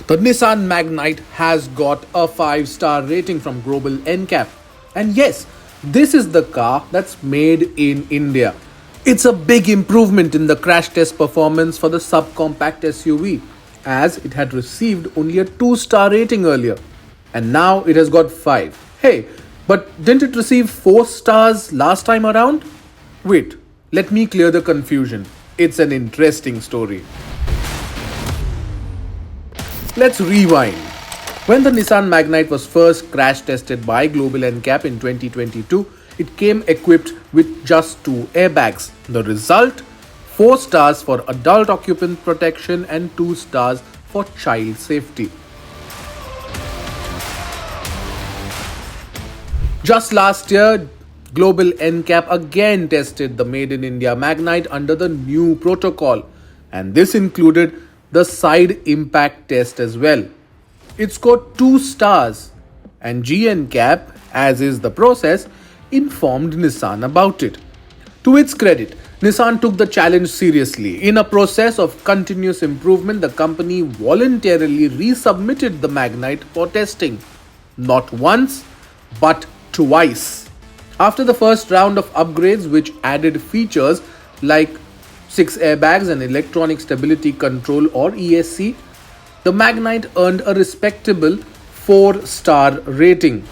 The Nissan Magnite has got a 5-star rating from Global NCAP. And yes, this is the car that's made in India. It's a big improvement in the crash test performance for the subcompact SUV, as it had received only a 2-star rating earlier. And now it has got 5. Hey, but didn't it receive 4 stars last time around? Wait, let me clear the confusion. It's an interesting story. Let's rewind. When the Nissan Magnite was first crash tested by Global NCAP in 2022, it came equipped with just 2 airbags. The result? 4 stars for adult occupant protection and 2 stars for child safety. Just last year, Global NCAP again tested the Made-in-India Magnite under the new protocol, and this included the side impact test as well. It scored 2 stars, and GNCAP, as is the process, informed Nissan about it. To its credit, Nissan took the challenge seriously. In a process of continuous improvement, the company voluntarily resubmitted the Magnite for testing. Not once, but twice. After the first round of upgrades, which added features like 6 airbags and electronic stability control or ESC, the Magnite earned a respectable 4-star rating.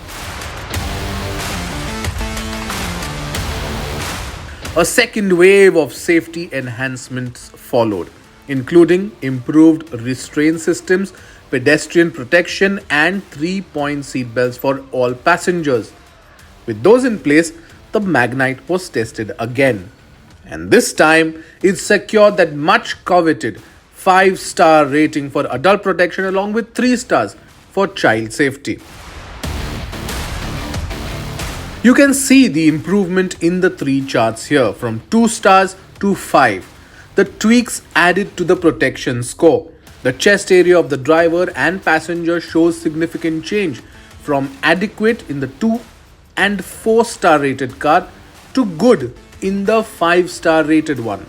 A second wave of safety enhancements followed, including improved restraint systems, pedestrian protection, and 3-point seatbelts for all passengers. With those in place, the Magnite was tested again. And this time, it secured that much coveted 5-star rating for adult protection along with 3 stars for child safety. You can see the improvement in the 3 charts here from 2 stars to 5. The tweaks added to the protection score. The chest area of the driver and passenger shows significant change from adequate in the 2 and 4-star rated car to good in the 5-star rated one.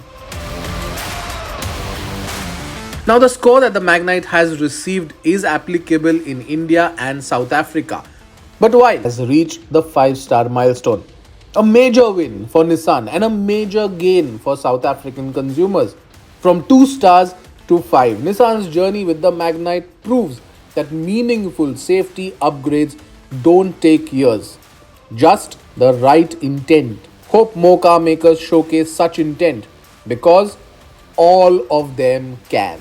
Now the score that the Magnite has received is applicable in India and South Africa, but while it has reached the 5-star milestone, a major win for Nissan and a major gain for South African consumers. From 2 stars to 5, Nissan's journey with the Magnite proves that meaningful safety upgrades don't take years, just the right intent. Hope more car makers showcase such intent, because all of them can.